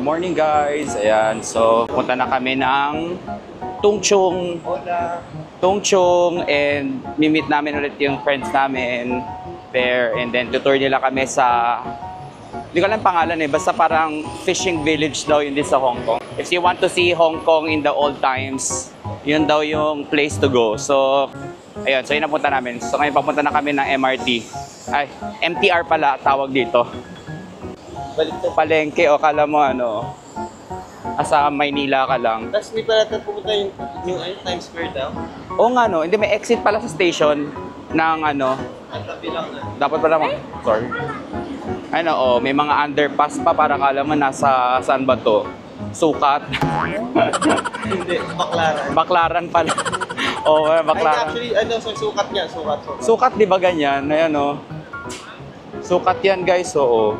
Good morning guys. Ayan, so punta na kami ng Tungchung. Tungchung, and mimit namin ulit yung friends namin there, and then tutur nila kami sa, hindi ko alam pangalan eh, basta parang fishing village daw yun din sa Hong Kong. If you want to see Hong Kong in the old times, yun daw yung place to go. So ayun, so yun napunta namin. So ngayon papunta na kami ng MRT. Ay, MTR pala tawag dito. Palengke o kala mo ano, asa Maynila ka lang. Tapos hindi pala tayo pupunta yung Times Square daw? Oo nga no, hindi, may exit pala sa station ng ano. Ang tabi lang na. Dapat pala sorry. Ano, oh, may mga underpass pa, para kala mo nasa saan ba to? Sukat. Hindi, Baklaran. Baklaran pala. Oo, Baklaran. Ay, actually, so, sukat niya, sukat. Sukat, di ba ganyan? Ayan oh. Sukat yan guys, oo.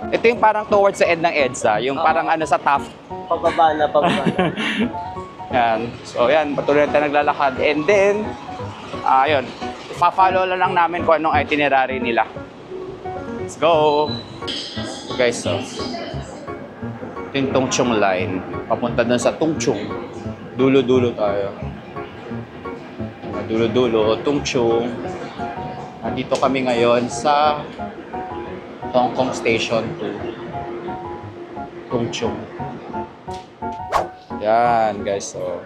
Ito yung parang towards sa end ng EDSA, yung parang ano sa Taft. Pababa na. Yan. So yan, patuloy na tayo naglalakad. And then, ayun, pa-follow lang namin kung anong itinerary nila. Let's go! Guys, so, ito yung Tungchung line. Papunta dun sa Tungchung. Dulo-dulo tayo. Dulo-dulo, Tungchung. Nandito kami ngayon sa Hong Kong Station 2. Tungchung. Yan, guys. So,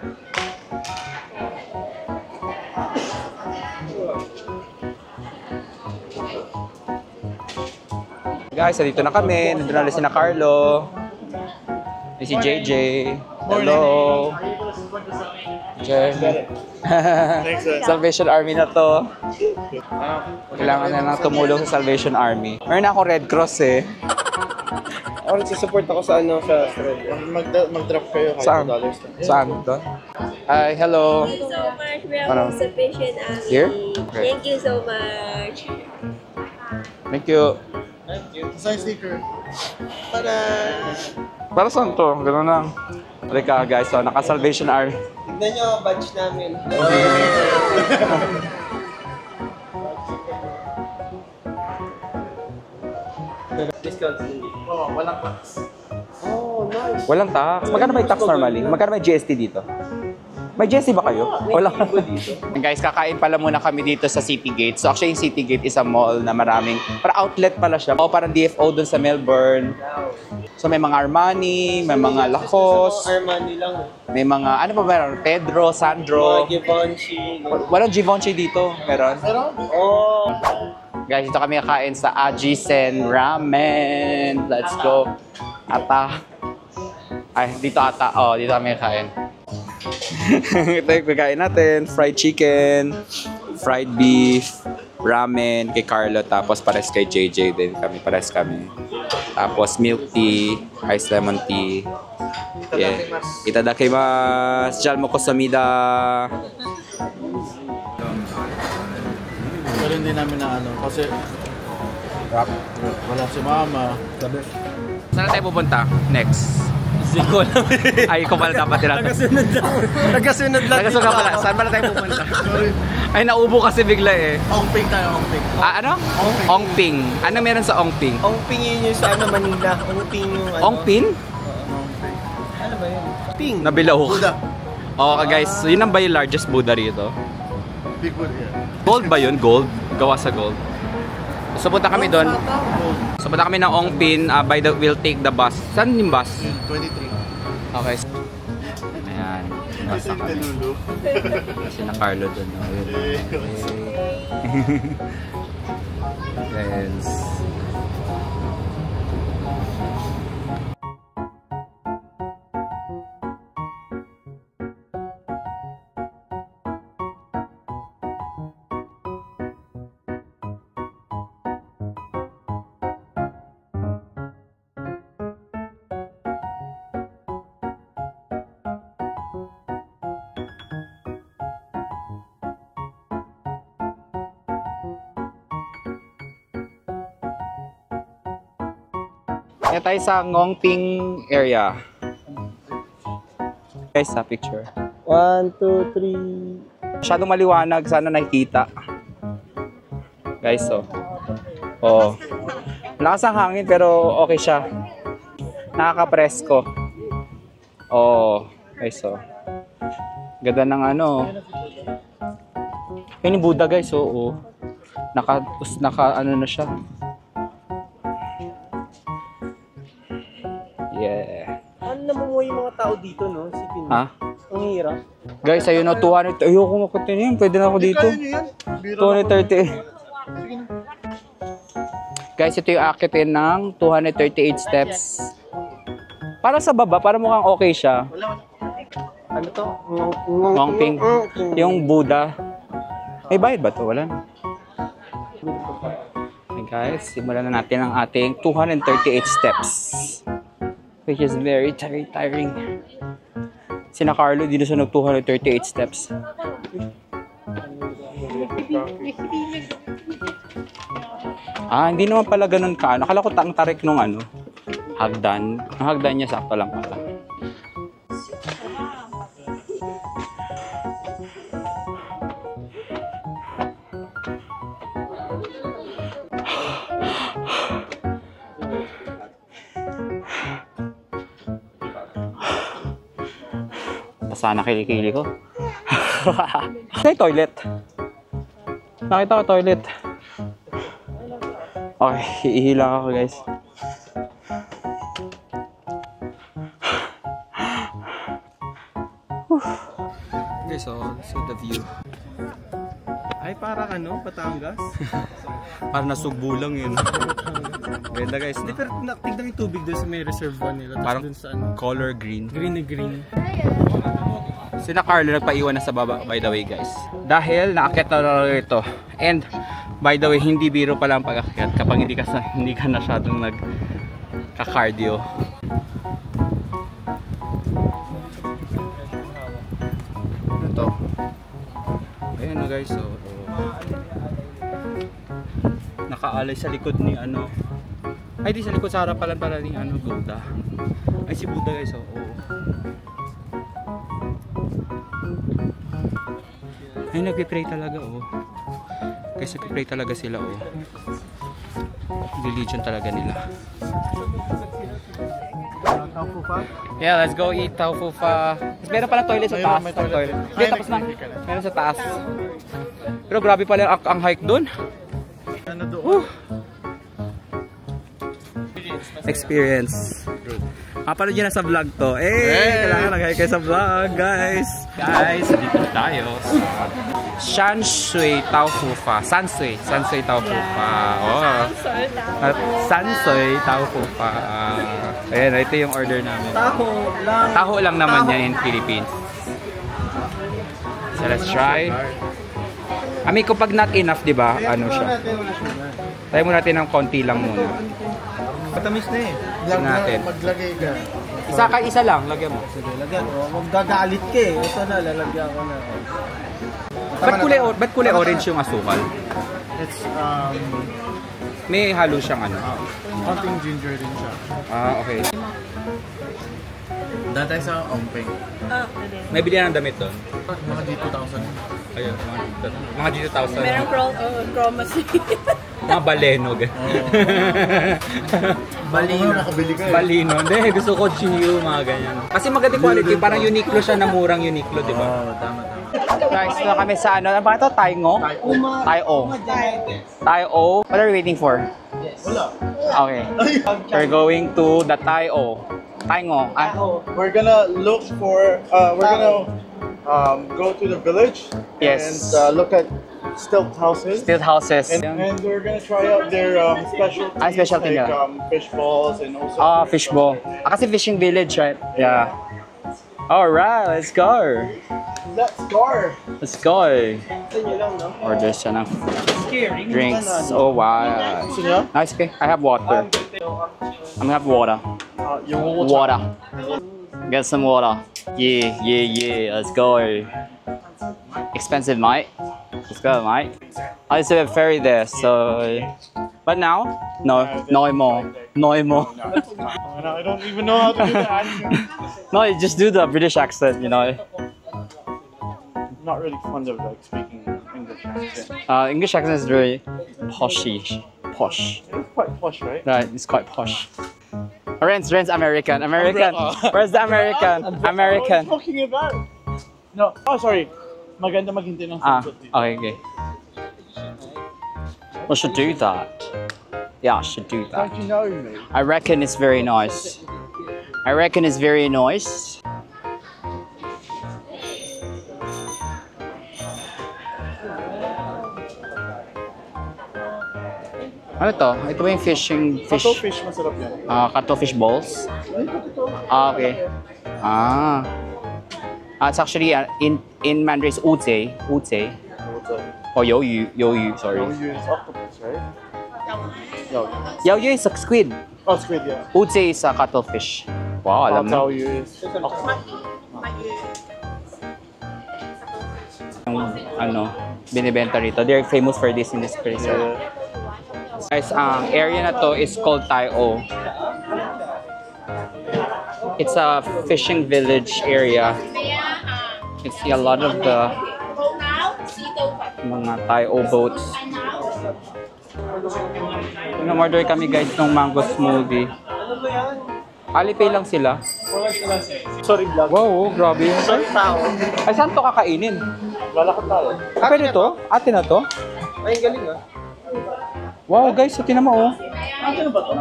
guys, dito na kami. Nandun na si Carlo. Si JJ. Hello. Salvation Army na to. Kailangan na lang tumulong sa Salvation Army. Meron na akong Red Cross eh. Ako nagsisupport ako sa ano, sa mag-drop kayo kahit Saan? $2. Saan to? Hi, hello. Thank you so much. We are from Salvation Army. Here? Okay. Thank you so much. Thank you. Thank you. Sa sticker. Para! Para saan to? Ganun lang. Halika guys, so naka-Salvation Army. Tignan nyo ang badge namin. Discount din. Oo, walang tax. Oh, nice. Walang tax. Magkano may tax normally? Magkano may GST dito? May GST ba kayo? Wala. Guys, kakain pala muna kami dito sa City Gate. So actually yung City Gate is a mall na maraming, para outlet pala siya. O parang DFO dun sa Melbourne. So may mga Armani, may mga Lacoste. Armani lang. May mga, ano pa meron? Pedro, Sandro. Mga Givenchy. Walang Givenchy dito. Meron? Oh. Guys, dito kami kakain sa Ajisen Ramen. Let's go. Ata. Ay, dito ata. Oh, dito kami kakain. Ito yung kakain natin. Fried chicken, fried beef, ramen kay Carlo. Tapos pares kay JJ din kami. Pares kami. Tapos milk tea, iced lemon tea. Yeah. Itadakimasu. Jalmo kosamida. Pero hindi namin na ano, kasi wala si mama. Saan tayo pupunta? Next. Siko lang. Ay, ikaw pala dapat tinatanong. Nagasunod lang. Nagasunod lang. Nagasunod pala. Saan pala tayo pupunta? Ay, naubo kasi bigla eh. Ongping tayo, Ongping. Ah, ano? Ongping. Ano meron sa Ongping? Ongping yun yung sa ano, Manila. Ongping yung ano. Ongping? Ano ba yun? Ping. Nabilahok. Buddha. Okay guys, so yun ang ba yung largest Buddha rito? Big Buddha yan. Gold ba yun? Gold? Gawa sa gold. So punta kami doon. So punta kami ng Ongping. We'll take the bus. Saan yung bus? 23. Okay. Ayan. Nasa kami. Kasi na Carlo doon. Yes. Kaya tayo sa Ngongping area. Guys, sa picture. 1, 2, 3. Masyadong maliwanag, sana nakikita. Guys, so. Oh. Malakas ang hangin pero okay siya. Nakaka-presko. Oh, guys, so. Ganda ng ano. Yun yung Buddha, guys, oo. Naka ano na siya. Yeah. Ano namumuhay yung mga tao dito, no? Sipin mo. Ha? Ang hirap. Guys, ayun o, 200. Ayoko makutin yun. Pwede na ako dito. 230. Guys, ito yung akitin ng 238 steps. Para sa baba, para mukhang okay siya. Ano to? Ngongping. Yung Buddha. May bayad ba to? Wala na. Okay guys, simulan na natin ang ating 238 steps. Which is very tiring. Sina Carlo dito sa 238 steps. Hindi naman pala ganun ka. Nakala ko ang tarik nung ano, hagdan. Ang hagdan niya sakto lang pala. Sana kilikili ko. May toilet. Nakita ko toilet. Okay, ihila ako guys. Okay, so the view. Ay, parang ano? Batangas? Parang nasugbo lang yun. Ganda guys. Hindi, pero tignan yung tubig doon sa may reservoir nila. Parang dun sa ano, color green. green na green. Sina Carlo nagpaiwan na sa baba, by the way guys. Dahil naakyat na lang ito. And by the way, hindi biro pala ang pag-akyat kapag hindi ka masyadong nagka-cardio. Ito. Ayan na guys, so nakaalay sa likod ni ano. Ay di sa likod, sa harapan pala ni ano, Buddha. Ay si Buddha guys, oo. Ay, nagpipray talaga, oh. Kasi nagpipray talaga sila, oh. Religion talaga nila. Taufu pa? Yeah, let's go eat taufu pho. Meron pala toilet sa taas. May toilet. Hindi, tapos na. Meron sa taas. Pero grabe pala ang hike dun. Ano doon? Experience. Kapanood nyo na sa vlog to. Kailangan nag-hike kayo sa vlog, guys. Guys, dito tayo sa Shanshui Taufu Pho. Sansui Taufu Pho. Oh. Sansui Taufu Pho. Ayan, ito yung order namin. Taho lang naman yan in Philippines. So let's try. Ami ko pag not enough, di ba? Ano siya? Try mo natin ng konti lang muna. Matamis na eh. Tingnan natin. Maglagay ka. Isa lang, lagyan mo. Sige, lagyan mo. Magagalit ka eh. Ito na, lalagyan ko na. Ba't kulay orange yung asukal? It's, May halo siyang ano. konting ginger din siya. Okay. Dahil tayo sa Ongpeng. May bilihan ng damit doon. Mga D2000. Ayun, mga G2000. Merong chromacy. Mga baleno. Balino. Nakabili ka eh. Balino. Hindi, gusto ko Chiyo, mga ganyan. Kasi maganda quality, parang Uniqlo siya na murang Uniqlo, di ba? Oo, tama. Guys, na kami sa ano, ano ba ito? Taingo? Taio. What are we waiting for? Wala. Okay. We're going to the Taio. Taingo. We're gonna look for, we're gonna go to the village. Yes. And look at stilt houses. Stilt houses. And we're gonna try out their specialties, specialty like nila. fish balls and also Fishbowl. Kasi fishing village, right? Yeah. Alright, let's go. Let's go. Let's go. Sa inyo lang, no? Order siya ng drinks. Oh, wow. Nice, okay. I have water. I'm gonna have water. Yung Water. Get some water. Yeah. Let's go. Expensive, mate. Let's go, mate. I used to have a ferry there, so... But now? No more. I don't even know how to do the accent. No, you just do the British accent, you know. Not really fond of like speaking English accent. English accent is very poshy. Posh. It's quite posh, right? Right, it's quite posh. Renz, American. Where's the American? What are American. you talking about? No. Oh, sorry. Maganda maghintay ng Ah, sagot dito. okay. We should do that. Yeah, I should do that. Don't you know me? I reckon it's very nice. I reckon it's very nice. Ano to? Ito ba yung fish? Cuttlefish, masarap yan. Cuttlefish balls? Ah, okay. Ah. It's actually in Mandarin it's ute. Or yoyu, sorry. Yoyu is octopus, right? Yoyu. Yoyu is a squid. Oh, squid, yeah. Ute is a cuttlefish. Wow, alam na. Yoyu is octopus. Yung binibenta rito. They're famous for this in this place. Yeah. Guys, ang area na to is called Tai-O. It's a fishing village area. You see a lot of the mga Tai-O boats. Order kami guys ng mango smoothie. Alipay lang sila. Sorry, vlog. Wow, grabe yun. Ay, saan to kakainin? Lalakad tayo. Pwede to? Atin na to? Ay, galing ah. Wow guys, so tinan mo oh. Ano ba to?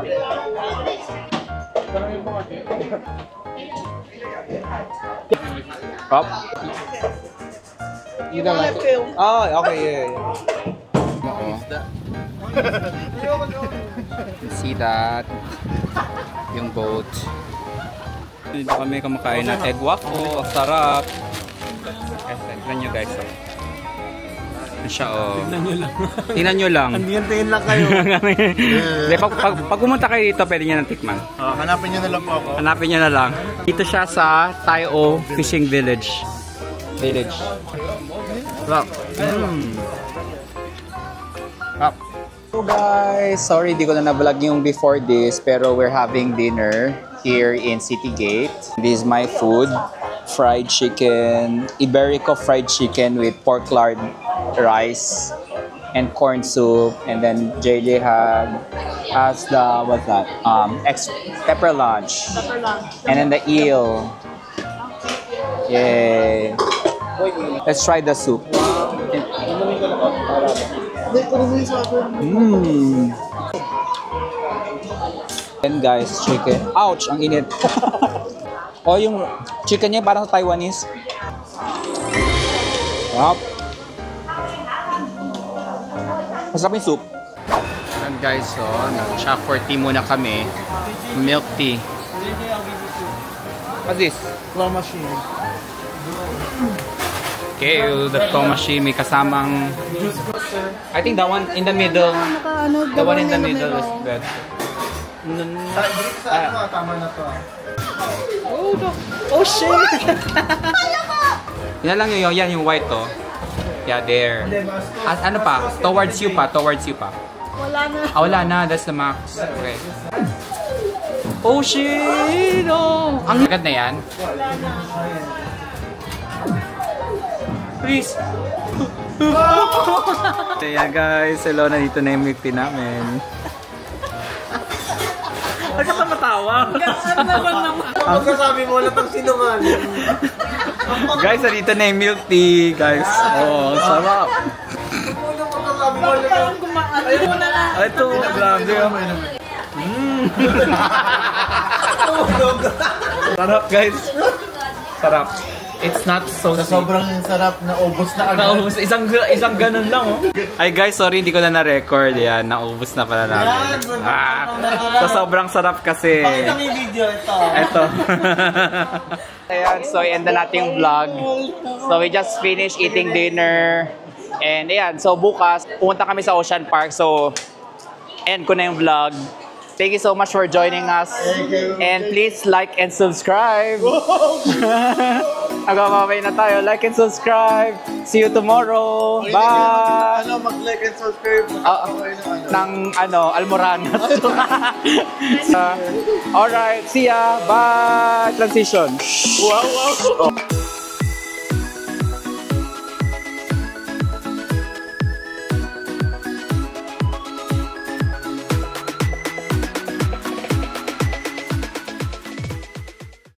Up. You don't like it? Oh, okay, yeah. You see that? Yung boat. Dito kami kumakain ng egg waffle. Ang sarap. Tignan nyo guys. Oh. Ano siya oh. Tingnan nyo lang. Andiyan lang kayo. Pag pumunta kayo dito, pwede nyo nang tikman. Hanapin nyo na lang po ako. Hanapin nyo na lang. Dito siya sa Tai-O Fishing Village. Wow. So guys, sorry di ko na na-vlog yung before this, pero we're having dinner here in City Gate. This is my food. Fried chicken, Iberico fried chicken with pork lard rice and corn soup, and then JJ has the what's that? Pepper lunch. And then the eel. Yay! Let's try the soup. Mmm. And guys, chicken. Ouch! Ang init. O yung chicken niya parang sa Taiwanese. Yup. Masarap yung soup. And guys, so nag-shop for tea muna kami. Milk tea. What's this? Claw machine. Okay, the claw machine may kasamang... I think the one in the middle. The one in the middle is better. Tama na to. Oh shit! Yan lang yun, yan yung white to. Yeah, there. Ano pa? Towards you pa. Wala na. Wala na. That's the max. Okay. Oh shit! Oh! Ang agad na yan? Wala na. Please! Kaya guys, hello, nandito na yung milk tea namin. Bakit ka matawa? Ang sasabi mo na pang sinungaling. Guys, nandito na yung milk tea, guys. Oh, sarap. Ito, grabe. Sarap, guys. Sarap. It's not so sweet. Sobrang sarap na ubos na agad. Naubos. Isang ganun lang, oh. Ay guys, sorry, hindi ko na na-record. Yan, naubos na pala namin. So, sobrang sarap kasi. Pakita mo yung video, Ito. Ayan, so end na natin yung vlog. So we just finished eating dinner. And ayan, so bukas, pumunta kami sa Ocean Park. So, end ko na yung vlog. Thank you so much for joining us. And please like and subscribe. Magpapabay na tayo. Like and subscribe. See you tomorrow. Bye! Mag-like and subscribe. Ng Almoranas. Alright, see ya. Bye! Transition. Wow.